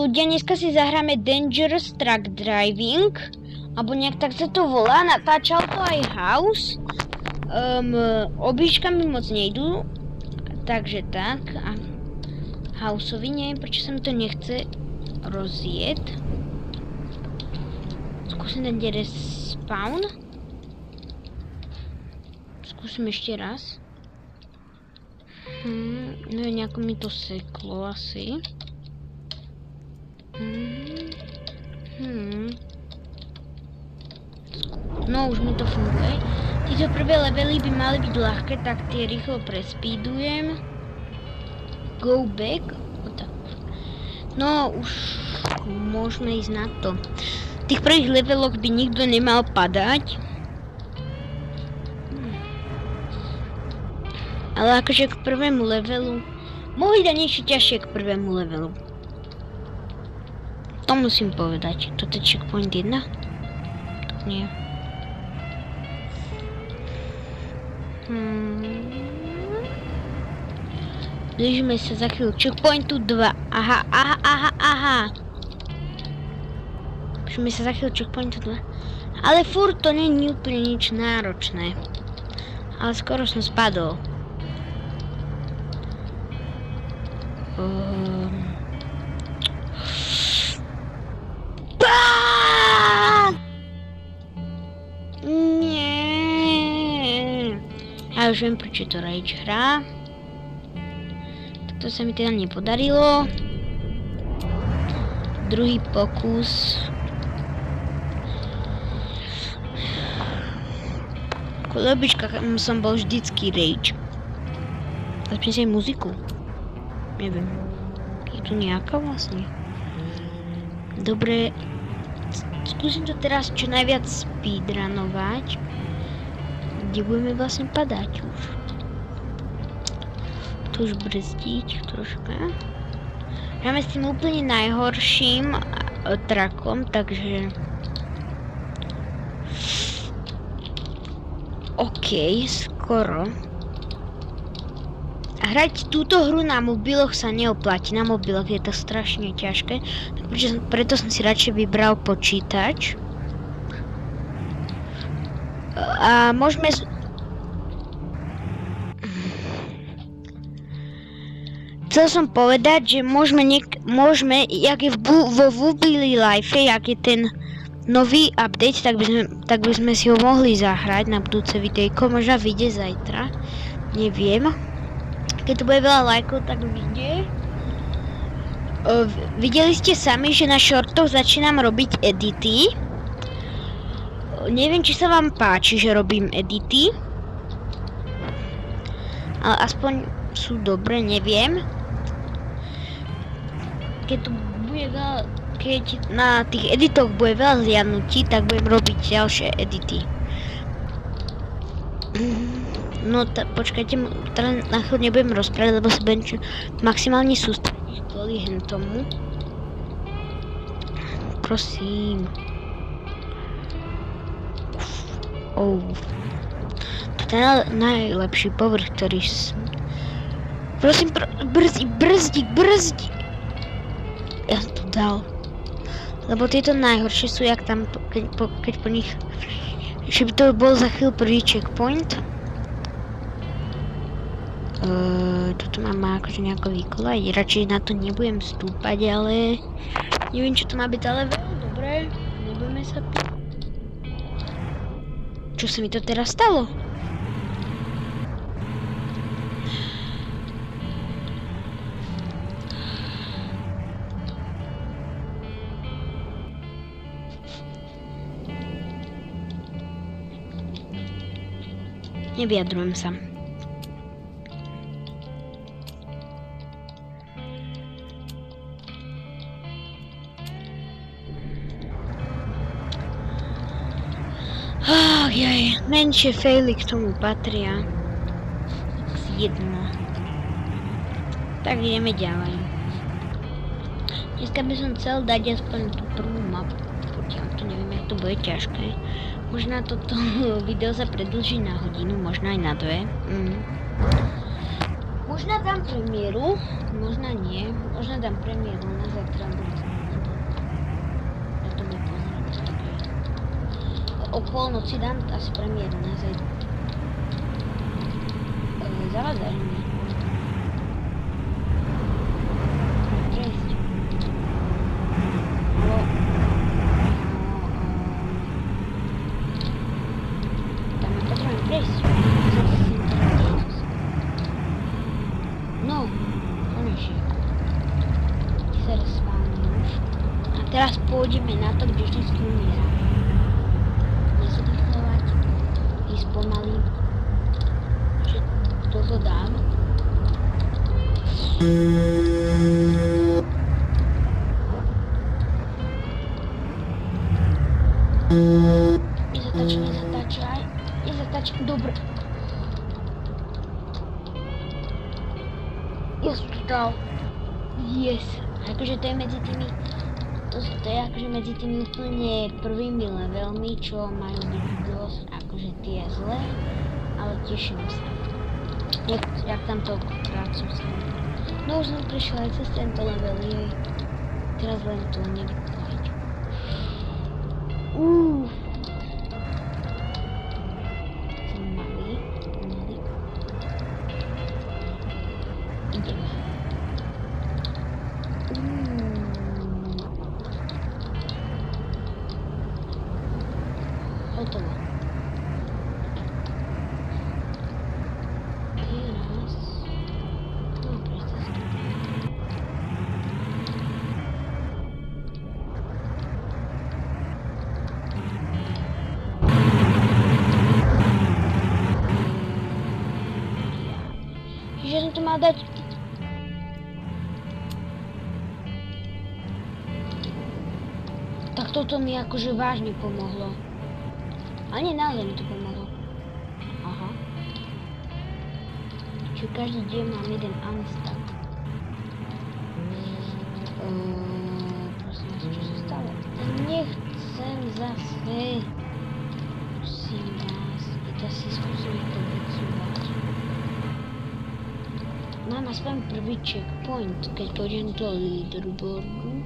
ľudia, dneska si zahráme Dangerous Truck Driving, alebo nejak tak sa to volá, natáčal to aj House. Obička mi moc nejdú, takže tak. A Houseovi neviem, prečo sa mi to nechce rozjet. Skúsim ten respawn. Skúsim ešte raz. No nejako mi to seklo asi. No už mi to funguje. Tieto prvé levely by mali byť ľahké, tak tie rýchlo prespídujem. Go back. No už môžeme ísť na to. V tých prvých leveloch by nikto nemal padať. Ale akože k prvému levelu mohli dať niečo ťažšie k prvému levelu. To musím povedať. Toto je checkpoint 1? Nie. Blížime sa za chvíľu checkpointu 2. Aha. Blížime sa za chvíľu checkpointu 2. Ale furt to nie je úplne nič náročné. Ale skoro som spadol. Ja už viem, prečo to Rage hrá. To sa mi teda nepodarilo. Druhý pokus. Kvôli običkách som bol vždycky Rage. Zapni si aj muziku. Neviem. Je tu nejaká vlastne? Dobre. Skúsim to teraz čo najviac speedrunovať. Kde budeme vlastne padať už. Tu už brzdiť troška. Hráme s tým úplne najhorším trakom, takže... OK, skoro. Hrať túto hru na mobiloch sa neoplatí. Na mobiloch je to strašne ťažké. Preto som si radšej vybral počítač. A môžeme... Chcel som povedať, že môžeme, jak je vo Wobbly Life, jak je ten nový update, tak by sme si ho mohli zahrať na budúce videjko. Možno vyjde zajtra. Neviem. Keď to bude veľa lajkov, tak vyjde. Videli ste sami, že na shortoch začínam robiť edity. Neviem, či sa vám páči, že robím edity. Ale aspoň sú dobre, neviem. Keď na tých editoch bude veľa zliadnutí, tak budem robiť ďalšie edity. No počkajte, teda na chvíľu nebudem rozprávať, lebo sa budem maximálne sústrediť kvôli hentomu. Prosím. To je najlepší povrch, ktorý... Prosím, brzdi! Ja to dal. Lebo tieto najhoršie sú, jak tam, keď po nich... Že by to bol za chvíľu prvý checkpoint. Toto mám akože nejako vykolať. Radšej na to nebudem stúpať, ale... Neviem, čo to má byť, ale veľmi dobré. Nebudeme sa... Čo sa mi to teraz stalo? Nevyjadrujem sa. Menšie faily k tomu patria. Jedno. Tak ideme ďalej. Dneska by som chcel dať aspoň tú prvú mapu. Potiaľ to neviem, jak to bude ťažké. Možno toto video sa predĺží na hodinu, možno aj na 2. Možno dám premiéru, možno nie. Možno dám premiéru na zajtra. polnoci dám asi premiéru na Z. Zavadzaš mi. Prejsť. Halo. Tam je potrebujem prejsť. No, konečne. Sa rozpálne už. A teraz pôjdeme na to, kde vždycky umieram. Nezodýchovať. Ísť pomaly. Že toto dám. Nezatáčaj. Nezatáčaj. Dobre. Ja som to dal. Yes. Akože to je medzi tými... To je akože medzi tými úplne prvými levelmi, čo majú byť dosť akože tie zlé, ale teším sa. Jak tam toľkokrát som sa... No už som prišla aj cez tento level, jej. Teraz len to nevyklať. Som malý. Idem. Hotovo. Teraz... No, prečo sa to... Že som to mal dať... Tak toto mi akože vážne pomohlo. A nie, naozaj mi to pomohlo. Aha. Čiže každý deň mám jeden unstack. Prosím vás, čo sa stalo? Nechcem zase. Prosím vás, ja si skúsim to vycúvať. Mám aspoň prvý checkpoint, keď pôjdem do leaderboardu.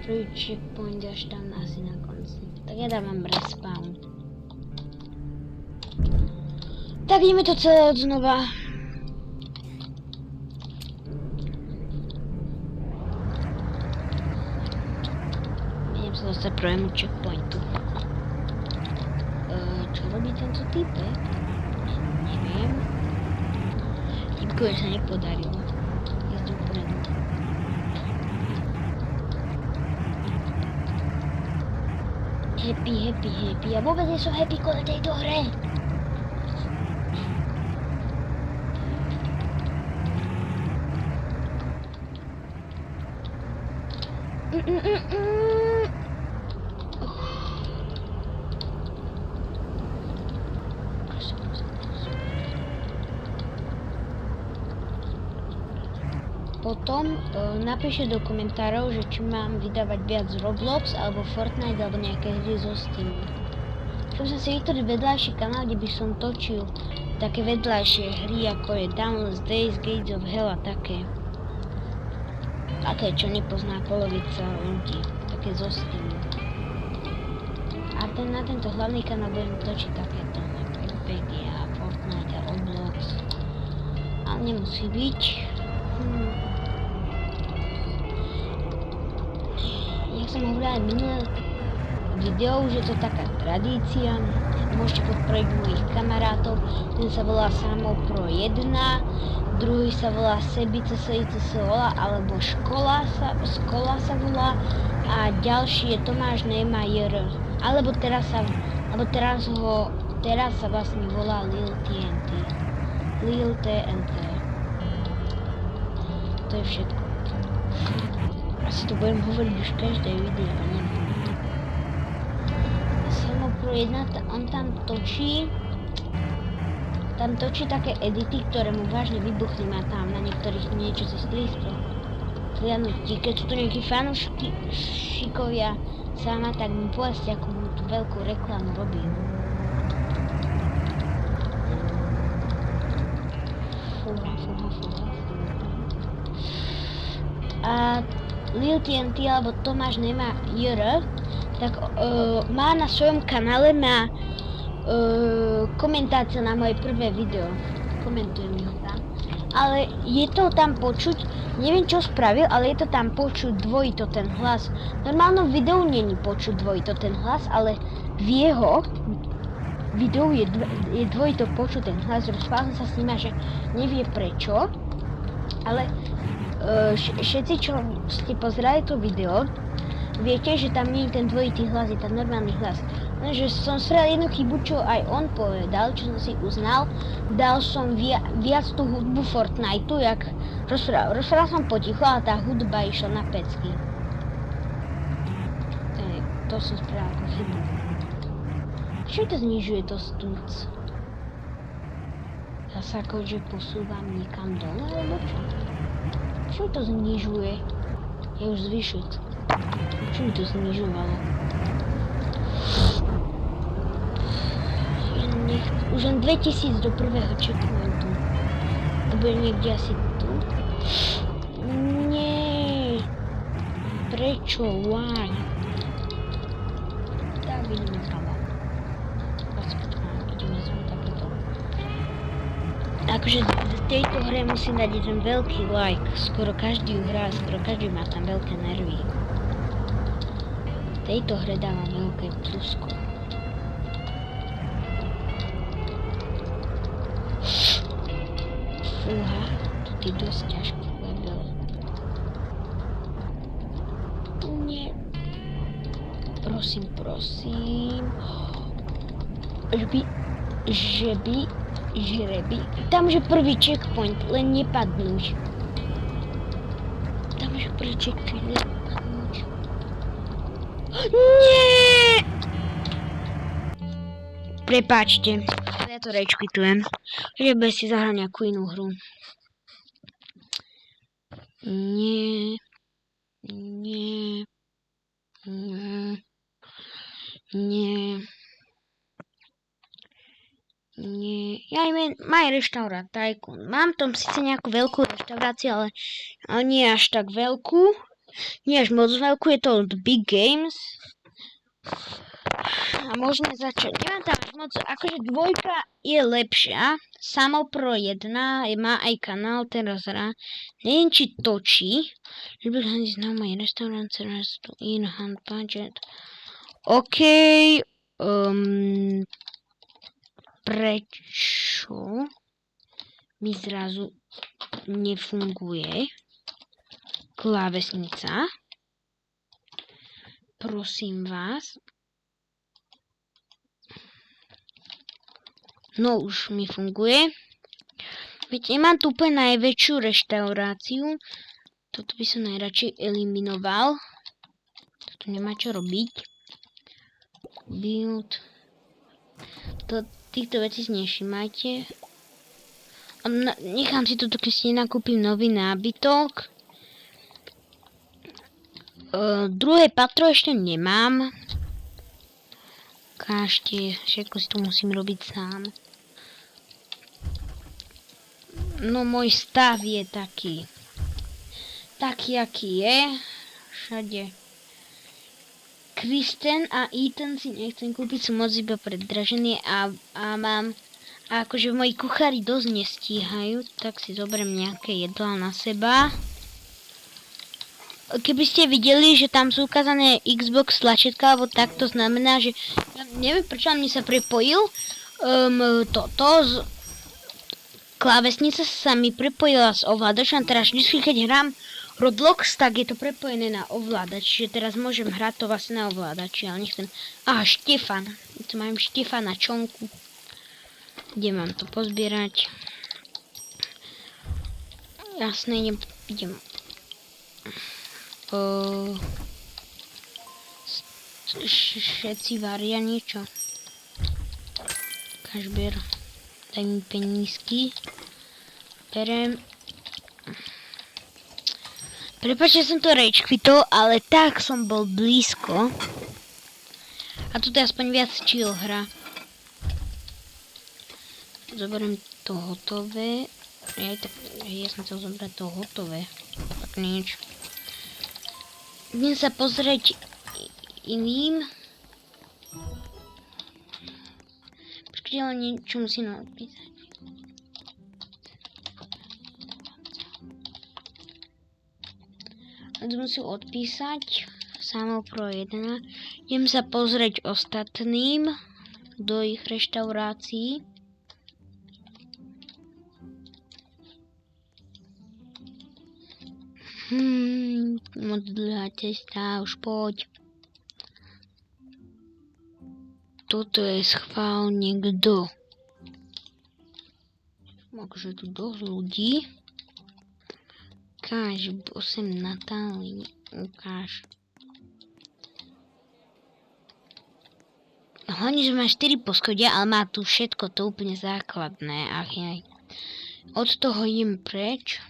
Prvý checkpoint až tam asi na konci. Tak ja dávam respawn. Tak ideme to celé od znova. Idem sa dostať prvému checkpointu. Čo robí tento typek? Neviem. Typkovi sa nepodarilo. Jazdím vpredu. Happy. Ja vôbec nie som happy kvôli tejto hre. Potom napíšte do komentárov, že či mám vydávať viac Roblox alebo Fortnite alebo nejaké hry zo Steamu. Chcem sa si vytvoriť vedľajší kanál, kde by som točil také vedľajšie hry ako je Downless Days, Gates of Hell a také. Také, čo nepozná polovica ľudí. Také zo Steamu. A na tento hlavný kanál budem točiť takéto. RPG a Fortnite a Roblox. Ale nemusí byť. Jak som hovorila aj minulé video, že to je taká tradícia. Môžete podporiť mojich kamarátov. Ten sa volá Samo Pro 1, druhý sa volá Sebice Sola alebo Škola sa volá a ďalší je Tomáš Neymajer. Alebo teraz sa vlastne volá Lil TNT. To je všetko. Asi to budem hovoriť už každé video, neviem. Samo Pro 1, on tam točí také edity, ktoré mu vážne vybuchli, má tam na niektorých niečo cez 300 hliadnutí. Keď sú to nejakí fanúšikovia sama, tak mu povedzte, ako mu tú veľkú reklamu robí. Fúha. A Lil TNT alebo Tomáš Nemá JR, tak má na svojom kanále komentáciu na moje prvé video. Komentujem ho tam. Ale je to tam počuť, neviem čo spravil, ale je to tam počuť dvojito ten hlas. V normálnom videu není počuť dvojito ten hlas, ale v jeho videu je dvojito počuť ten hlas. Rozprával som sa s ním, že nevie prečo, ale všetci, čo ste pozerali to video, viete, že tam nie je ten dvojitý hlas, je tam normálny hlas. Lenže som spravil jednu chybu, čo aj on povedal, čo som si uznal. Dal som viac tú hudbu Fortniteu, jak rozprával som potichu, ale tá hudba išla na pecky. To som spravil ako chybu. Čo to znižuje to stúc? Ja sa akože posúvam niekam dole, alebo čo? Čo to znižuje? Je už zvyšok. Čo mi to znižovalo? Už len 2000 do prvého checkpointu. To bude niekde asi tu. Nie. Prečo? Why? Tak ideme hľadať. Ideme znovu takéto. Akože v tejto hre musím dať jeden veľký like. Skoro každý ju hrá, skoro každý má tam veľké nervy. V tejto hre dávam veľké plusko. Fúha, tu je dosť ťažký level. Nie. Prosím. Žreby. Tam je prvý checkpoint, len nepadnúť. Tam je prvý checkpoint, len nepadnúť. Nie! Prepáčte, ja to rečkvitujem, že bez si zahrať nejakú inú hru. Nie. Ja im maj reštaurát Tycoon. Mám tam síce nejakú veľkú reštauráciu, ale nie až tak veľkú. Nie až moc veľkú, je to od Big Games. A môžeme začať. Nemám tam až moc, akože dvojka je lepšia. Samopro 1 má aj kanál, teraz hrá. Neviem, či točí. Že by my restaurant service to in hand budget. OK. Prečo mi zrazu nefunguje klávesnica? Prosím vás. No už mi funguje. Veď nemám tu úplne najväčšiu reštauráciu. Toto by som najradšej eliminoval. Toto nemá čo robiť. Build. Týchto vecí si nevšimajte. Nechám si toto, keď si nakúpim nový nábytok. Druhé patro ešte nemám. Kážte, všetko si to musím robiť sám. No môj stav je taký. Taký, aký je. Všade. Kristen a Ethan si nechcem kúpiť, sú moc iba predražené a mám... A akože moji kuchári dosť nestíhajú, tak si zoberiem nejaké jedlá na seba. Keby ste videli, že tam sú ukázané Xbox tlačítka, alebo tak, to znamená, že... Ja neviem, prečo mi sa prepojil. Klávesnica sa mi prepojila s ovládačom, teraz vždy, keď hrám Roblox, tak je to prepojené na ovládač, čiže teraz môžem hrať to vlastne na ovládači, ale nechcem... Štefan. Tu mám Štefana čonku. Kde mám to pozbierať? Jasné, idem. Všetci varia niečo. Kažber. Daj mi penízky. Berem. Prepáčte, som to rage quitol, ale tak som bol blízko. A tu je aspoň viac chill hra. Zoberiem to hotové. Ja som chcel zobrať to hotové. Tak nič. Idem sa pozrieť iným. Počkajte, ale niečo musím odpísať. Musím odpísať samo pro 1. Idem sa pozrieť ostatným do ich reštaurácií. Moc dlhá cesta, už poď. Toto je schválne kto? Akože tu dosť ľudí. Ukáž, 8 Natálii, ukáž. Hlavne, že má 4 poschodia, ale má tu všetko, to úplne základné. Ach jaj. Od toho idem preč.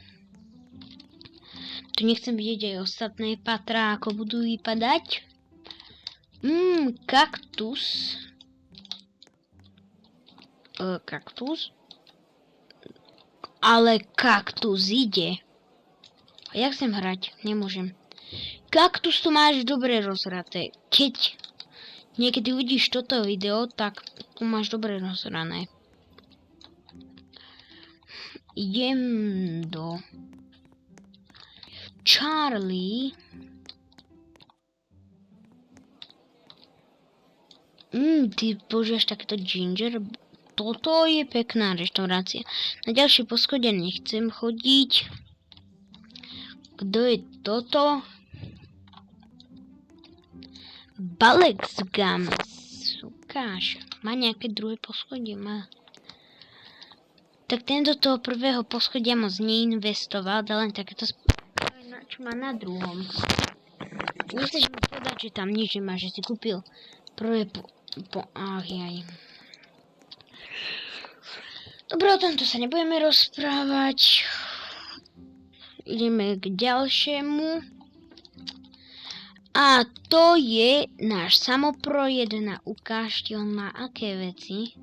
Tu nechcem vidieť aj ostatné patrá, ako budú vypadať. Kaktus. Kaktus. Ale kaktus ide. A jak chcem hrať? Nemôžem. Kaktus to máš dobre rozhraté. Keď niekedy uvidíš toto video, tak to máš dobre rozhrané. Idem do Charlie. Ty používaš takéto ginger. Toto je pekná reštaurácia. Na ďalšie poschodie nechcem chodiť. Kto je toto? Balex Gums. Ukáž. Má nejaké druhé poschodie? Má. Tak tento toho prvého poschodia moc neinvestoval. Dá len takéto čo má na druhom. Nechceš mi povedať, že tam nič nemá, že si kúpil prvé ach jaj. Dobre, o tomto sa nebudeme rozprávať. Ideme k ďalšiemu. A to je náš samopro 1. Ukážte, on má aké veci.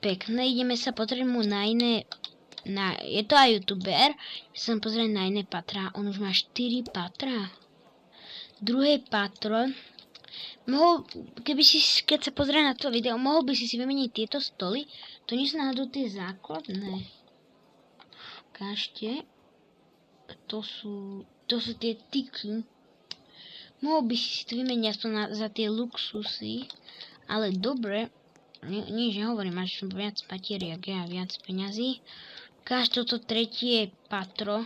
Pekné, ideme sa pozrieť mu na iné. Je to aj youtuber. Sa pozrieť na iné patrá. On už má 4 patrá. Druhé patro. Keď sa pozrie na to video, mohol by si vymeniť tieto stoly. To nie sú náhodou tie základné. Ukážte. To sú tie tyky. Mohol by si to vymeniť za tie luxusy. Ale dobre. Nič nehovorím, máš viac pateriek, ja viac peňazí. Ukáž toto tretie patro.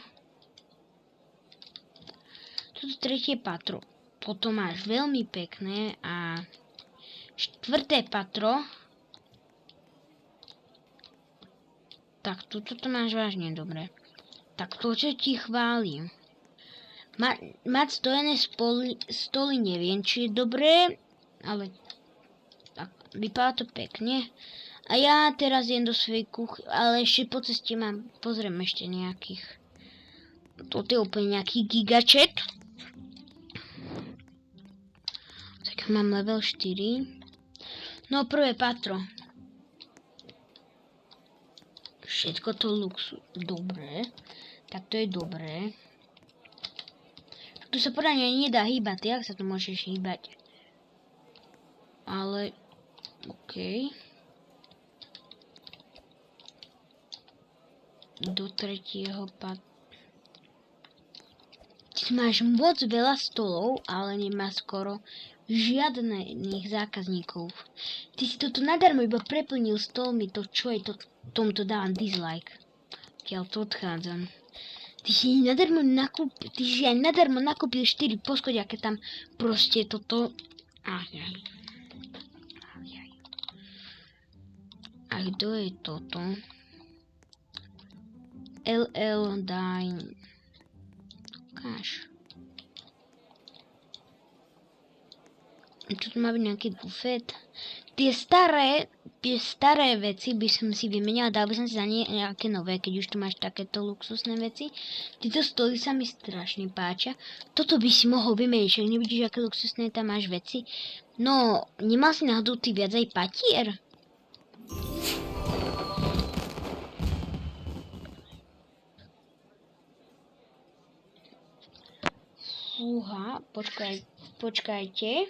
Toto tretie patro. Toto máš veľmi pekné a 4. patro. Tak toto máš vážne dobre. Tak to, čo ti chválim. Mať stojené stoly neviem, či je dobré, ale tak, vypadá to pekne. A ja teraz idem do svojej kuchy, ale ešte po ceste pozriem ešte nejakých. Toto je úplne nejaký gigačet. Tak mám level 4. No prvé patro. Všetko to luxus. Dobre. Tak to je dobré. Tu sa podľa mňa nedá hýbať. Jak sa tu môžeš hýbať? Ale... OK. Do tretieho patra. Ty máš moc veľa stolov, ale nemá skoro žiadnych zákazníkov. Ty si toto nadarmo iba preplnil stolmi, to čo je to, tomuto dávam dislike. Tiaľ to odchádzam. Ty si aj nadarmo nakúpil 4 poschodia, keď tam proste toto... A kto je toto? LL Dine. Ukáž. Čo tu má byť nejaký bufet? Tie staré veci by som si vymenila, dal by som si za ne nejaké nové, keď už tu máš takéto luxusné veci. Tieto stoly sa mi strašne páčia. Toto by si mohol vymeniť, že nevidíš, aké luxusné tam máš veci. No, nemal si náhodou ty viac aj patier? Fúha, počkajte.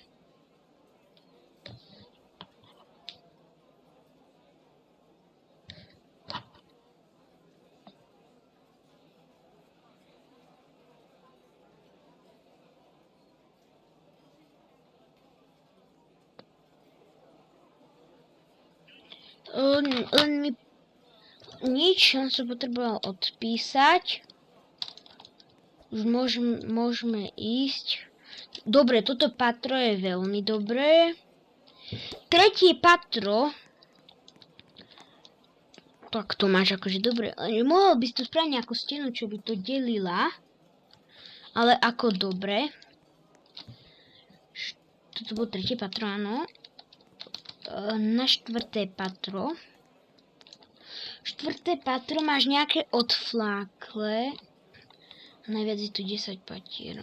Len mi nič, on sa potreboval odpísať. Už môžeme ísť. Dobre, toto patro je veľmi dobré. Tretie patro. Tak to máš akože dobre. Mohol by si to spraviť nejakú stenu, čo by to delila. Ale ako dobre. Toto bolo tretie patro, áno. Na štvrté patro. Štvrté patro máš nejaké odflákle. Najviac je tu 10 patier.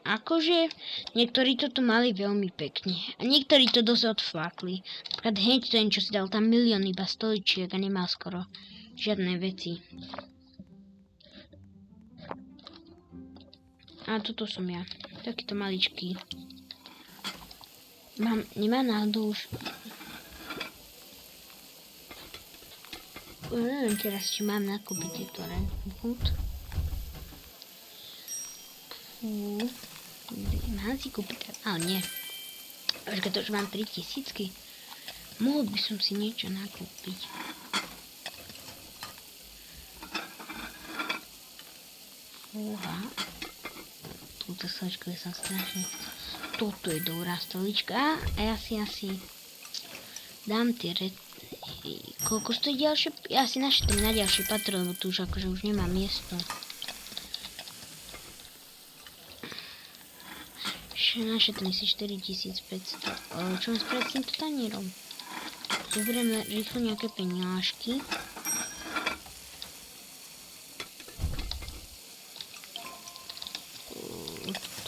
Akože niektorí toto mali veľmi pekne. A niektorí to dosť odflákli. Napríklad hneď ten, čo si dal tam milión iba stoličiek a nemal skoro žiadne veci. A toto som ja. Takýto maličký. Nemá náhodou už... Neviem teraz, či mám nakúpiť tieto Renwood. Mám si kúpiť... Ale nie. Počkaj, to už mám 3000. Mohol by som si niečo nakúpiť. Fúha. Túto stoličku som strašne... Toto je dobrá stolička. A ja si asi... Dám tie koľko stojí ďalšie? Ja si našetrím na ďalšie patro, lebo tu už akože už nemám miesto. Našetrím si 4500. Čo mám spraviť s týmto tanierom? Zoberieme rýchlo nejaké peňažky.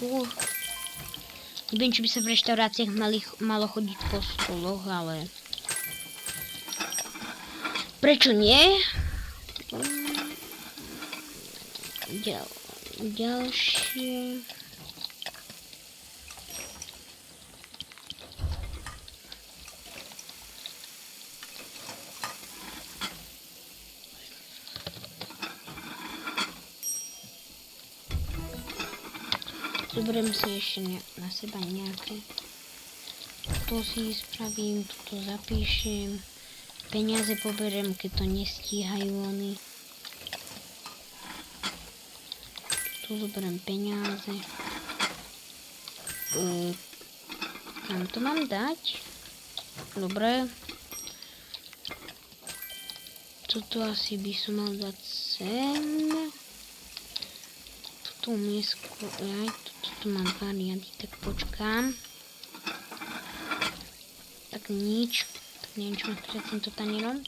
Tu... Neviem, či by sa v reštauráciách malo chodiť po stoloch, ale... Prečo nie? Ďalšie... Zoberiem si ešte na seba nejaké. To si spravím, toto zapíšem. Peniaze poberiem, keď to nestíhajú oni. Tu zoberiem peniaze. Kam to mám dať? Dobre. Toto asi by som mal dať sem. Tú miesku, tu mám dva riady, tak počkám. Tak nič. Neviem, čo mám s týmto tanierom.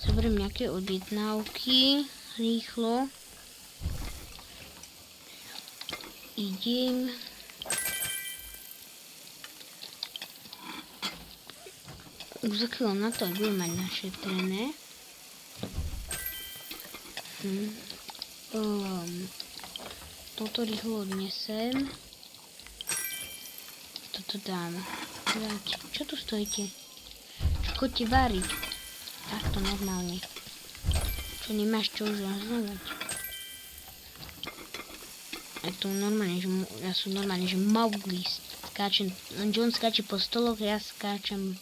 Zoberiem nejaké objednávky. Rýchlo. Idem. Už za chvíľu na to budem mať našetrené. Toto rýchlo odnesem. Toto dám. Čo tu stojíte? Chodte variť. Takto normálne. Čo nemáš čo už rozhodať. A tu normálne, že ja som normálne, že Mowgli skáčem. Lenže on skáče po stoloch, ja skáčem...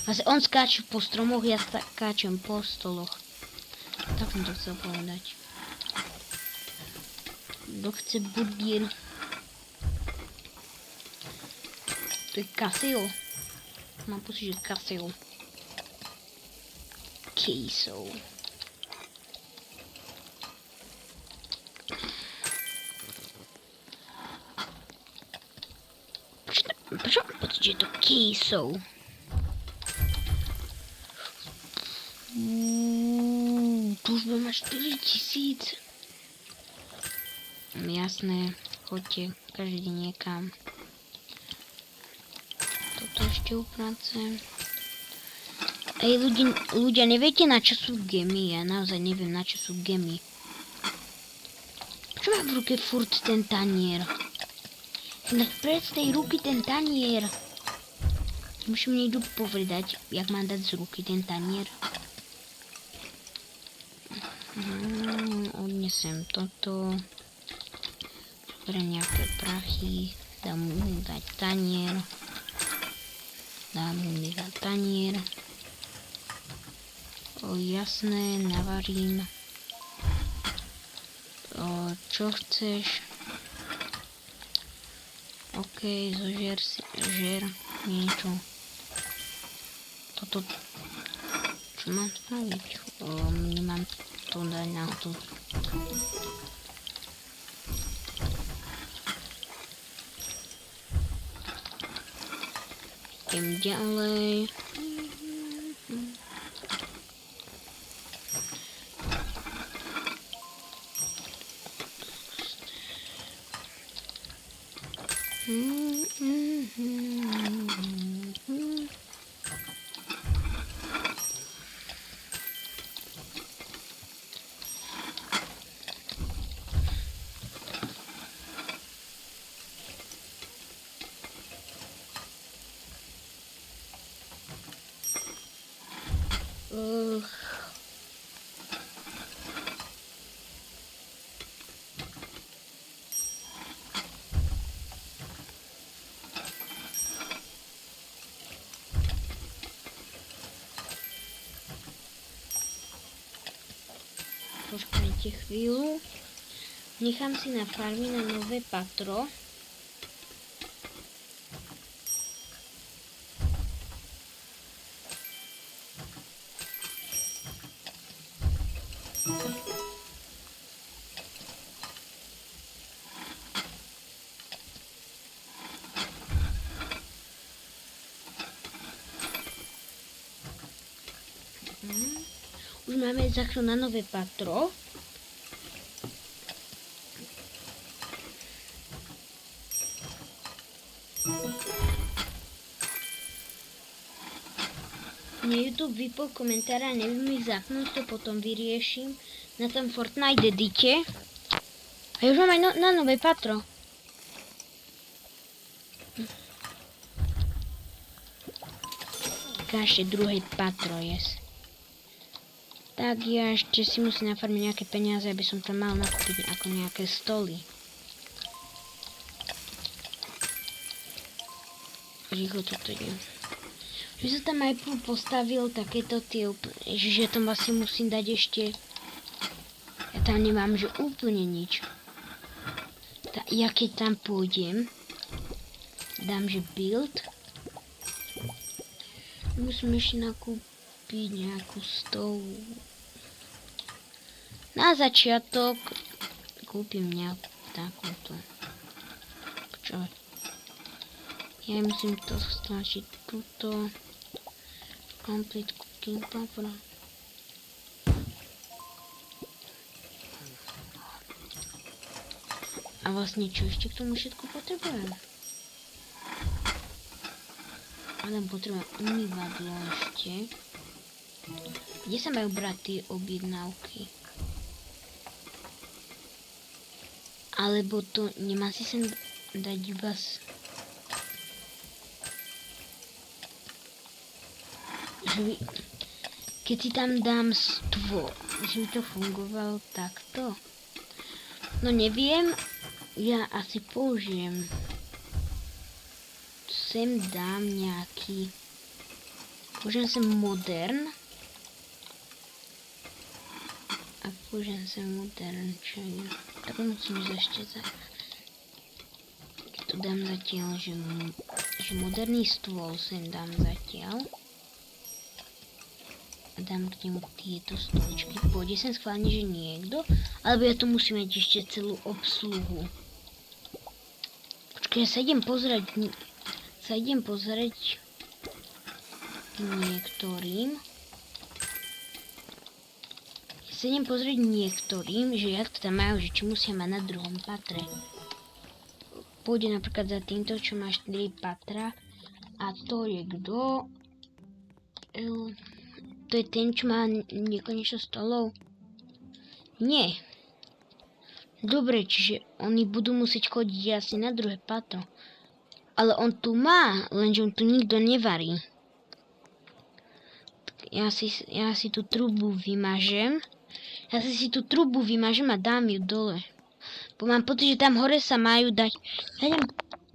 Vlastne on skáče po stromoch, ja skáčem po stoloch. Tak som to chcel povedať. Kto chce burgier? To je Casio. Mám pocit, že Casio. Queso. Prečo mám pocit, že je to queso? Tu už budem mať 4000. Jasné, chodte každý deň niekam. Toto ešte upracem. Ej, ľudia, neviete, na čo sú gemy? Ja naozaj neviem, na čo sú gemy. Prečo mám v ruke furt ten tanier? Nech preč z tej ruky ten tanier. Musím niekto povedať, jak mám dať z ruky ten tanier. Odnesem toto. Pre nejaké prachy. Dám mu dať tanier. Dám mu dať tanier. Jasné, navarím. Čo chceš? OK, zožer si, žer niečo. Toto, čo mám spraviť? Nemám to dať na to. Idem ďalej. Počkajte chvíľu. Nechám si na farmy na nové patro. Už máme zákon na nové patro. Mne YouTube vypol komentára, neviem ich zapnúť, to potom vyrieším na tom Fortnite edite. A už mám aj na nové patro. Ešte druhé patro je. Tak ja ešte si musím nafarmiť nejaké peniaze, aby som tam mal nakúpiť ako nejaké stoly. Rýchlo toto idem. Že som tam aj postavil takéto tie, že tam asi musím dať ešte. Ja tam nemám, že úplne nič. Ja keď tam pôjdem, dám, že build. Musím ešte nakúpiť nejakú stovu. Na začiatok kúpim nejakú takúto. Čo? Ja musím to stlačiť túto. Complete cooking paper. A vlastne čo ešte k tomu všetko potrebujem? Ale potrebujem umývadlo ešte. Kde sa majú brať tie objednávky? Alebo to nemá si sem dať iba keď si tam dám stôl, že by to fungovalo takto. No neviem, ja asi použijem. Sem dám nejaký, použijem sem modern. A použijem sem modern, čo je. Tak musím ešte keď to dám zatiaľ, že moderný stôl sem dám zatiaľ. A dám k nemu tieto stoličky. Pôjde sem schválne, že niekto, alebo ja tu musím mať ešte celú obsluhu. Počkaj, ja sa idem pozrieť niektorým. Že jak to tam majú, že či musia mať na druhom patre. Pôjde napríklad za týmto, čo má 4 patra. A to je kto? To je ten, čo má nekonečno stolov? Nie. Dobre, čiže oni budú musieť chodiť asi na druhé patro. Ale on tu má, lenže on tu nikto nevarí. Ja si tú trubu vymažem. A dám ju dole. Bo mám pocit, že tam hore sa majú dať. Ja idem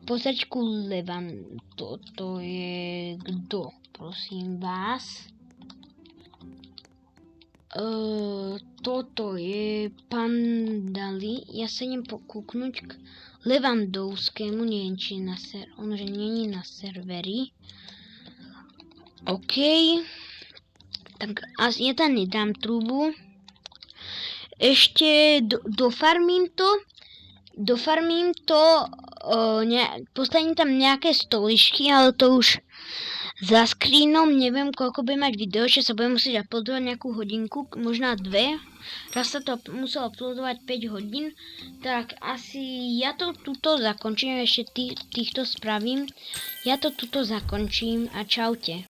posačku Levan. Toto je kto? Prosím vás. Toto je Pandali. Ja sa idem pokúknuť k Levandovskému. Neviem, či je on že nie je na serveri. OK. Tak ja tam nedám trubu. Ešte dofarmím to, postavím tam nejaké stoličky, ale to už za screenom, neviem koľko bude mať video, že sa budem musieť uploadovať nejakú hodinku, možná 2. Raz sa to muselo uploadovať 5 hodín, tak asi ja to tuto zakončím, ešte týchto spravím. Ja to tuto zakončím a čaute.